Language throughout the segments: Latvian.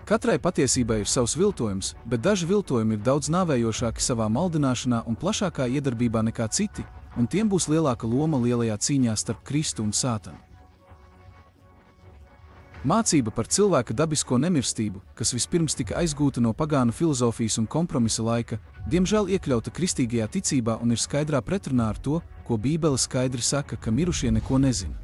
Katrai patiesībai ir savs viltojums, bet daži viltojumi ir daudz nāvējošāki savā maldināšanā un plašākā iedarbībā nekā citi, un tiem būs lielāka loma lielajā cīņā starp Kristu un Sātanu. Mācība par cilvēka dabisko nemirstību, kas vispirms tika aizgūta no pagānu filozofijas un kompromisa laika, diemžēl iekļauta kristīgajā ticībā un ir skaidrā pretrunā ar to, ko Bībele skaidri saka, ka mirušie neko nezina.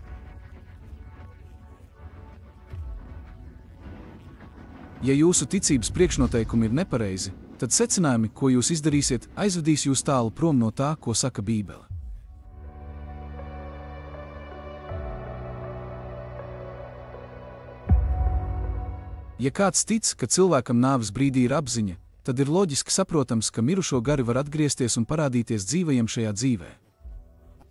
Ja jūsu ticības priekšnoteikumi ir nepareizi, tad secinājumi, ko jūs izdarīsiet, aizvedīs jūs tālu prom no tā, ko saka Bībele. Ja kāds tic, ka cilvēkam nāves brīdī ir apziņa, tad ir loģiski saprotams, ka mirušo gari var atgriezties un parādīties dzīvajiem šajā dzīvē.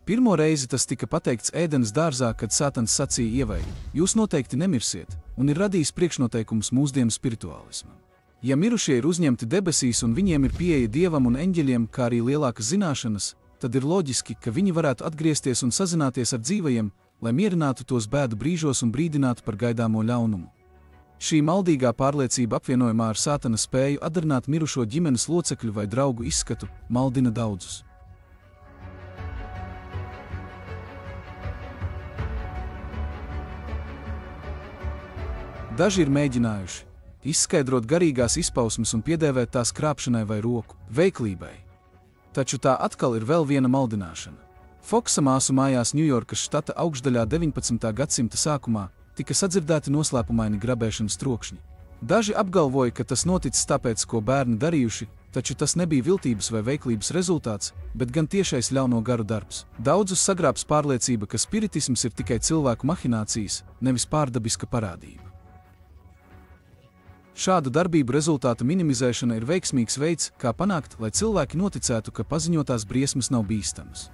Pirmo reizi tas tika pateikts Ēdenes dārzā, kad Sātans sacīja Ievai: jūs noteikti nemirsiet, un ir radījis priekšnoteikums mūsdienu spirituālismam. Ja mirušie ir uzņemti debesīs un viņiem ir pieeja Dievam un eņģeļiem, kā arī lielākas zināšanas, tad ir loģiski, ka viņi varētu atgriezties un sazināties ar dzīvajiem, lai mierinātu tos bēdu brīžos un brīdinātu par gaidāmo ļaunumu. Šī maldīgā pārliecība apvienojumā ar Sātana spēju atdarināt mirušo ģimenes locekļu vai draugu izskatu maldina daudzus. Daži ir mēģinājuši izskaidrot garīgās izpausmes un piedēvēt tās krāpšanai vai roku veiklībai. Taču tā atkal ir vēl viena maldināšana. Foksa māsu mājās Ņujorkas štata augšdaļā 19. gadsimta sākumā tika sadzirdēti noslēpumaini grabēšanas trokšņi. Daži apgalvoja, ka tas noticis tāpēc, ko bērni darījuši, taču tas nebija viltības vai veiklības rezultāts, bet gan tiešais ļauno garu darbs. Daudzus sagrābs pārliecība, ka spiritisms ir tikai cilvēku mahinācijas, nevis pārdabiska parādība. Šādu darbību rezultātu minimizēšana ir veiksmīgs veids, kā panākt, lai cilvēki noticētu, ka paziņotās briesmas nav bīstamas.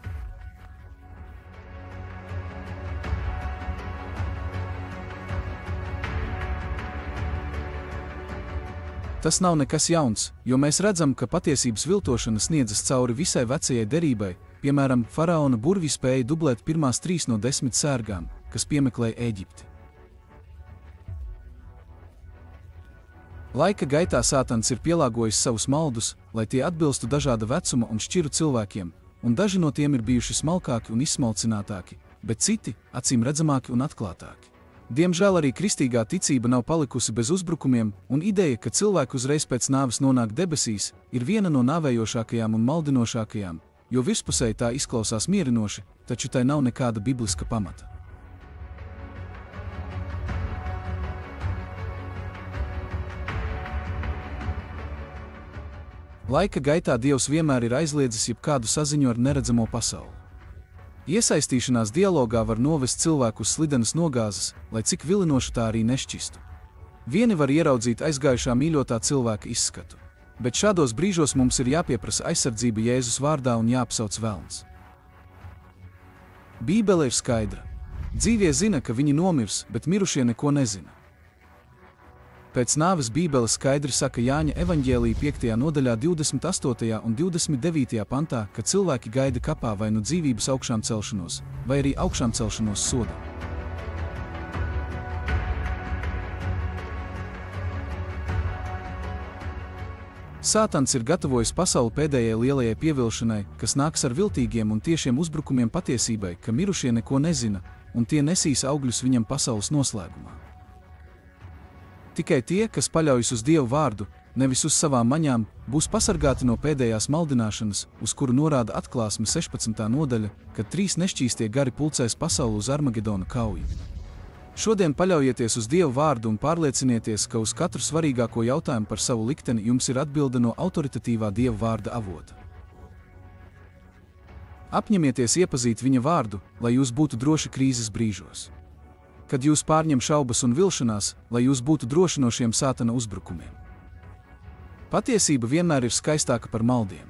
Tas nav nekas jauns, jo mēs redzam, ka patiesības viltošana sniedzas cauri visai vecajai derībai, piemēram, faraona burvji spēja dublēt pirmās 3 no 10 sērgām, kas piemeklēja Ēģipti. Laika gaitā Sātans ir pielāgojis savus maldus, lai tie atbilstu dažāda vecuma un šķiru cilvēkiem, un daži no tiem ir bijuši smalkāki un izsmalcinātāki, bet citi acīm redzamāki un atklātāki. Diemžēl arī kristīgā ticība nav palikusi bez uzbrukumiem, un ideja, ka cilvēki uzreiz pēc nāves nonāk debesīs, ir viena no nāvējošākajām un maldinošākajām, jo virspusēji tā izklausās mierinoši, taču tai nav nekāda bibliska pamata. Laika gaitā Dievs vienmēr ir aizliedzis jebkādu saziņu ar neredzamo pasauli. Iesaistīšanās dialogā var novest cilvēku uz slidenas nogāzes, lai cik vilinoši tā arī nešķistu. Vieni var ieraudzīt aizgājušā mīļotā cilvēka izskatu, bet šādos brīžos mums ir jāpieprasa aizsardzība Jēzus vārdā un jāapsauc velns. Bībele ir skaidra. Dzīvie zina, ka viņi nomirs, bet mirušie neko nezina. Pēc nāves Bībele skaidri saka Jāņa evaņģēlija 5. nodaļā 28. un 29. pantā, ka cilvēki gaida kapā vai nu dzīvības augšām celšanos, vai arī augšām celšanos sodā. Sātans ir gatavojis pasauli pēdējai lielajai pievilšanai, kas nāks ar viltīgiem un tiešiem uzbrukumiem patiesībai, ka mirušie neko nezina, un tie nesīs augļus viņam pasaules noslēgumā. Tikai tie, kas paļaujas uz Dievu vārdu, nevis uz savām maņām, būs pasargāti no pēdējās maldināšanas, uz kuru norāda Atklāsme 16. nodaļa, kad 3 nešķīstie gari pulcēs pasauli uz Armagedona kauju. Šodien paļaujieties uz Dievu vārdu un pārliecinieties, ka uz katru svarīgāko jautājumu par savu likteni jums ir atbilde no autoritatīvā Dieva vārda avota. Apņemieties iepazīt viņa vārdu, lai jūs būtu droši krīzes brīžos. Kad jūs pārņem šaubas un vilšanās, lai jūs būtu droši no šiem Sātana uzbrukumiem. Patiesība vienmēr ir skaistāka par maldiem.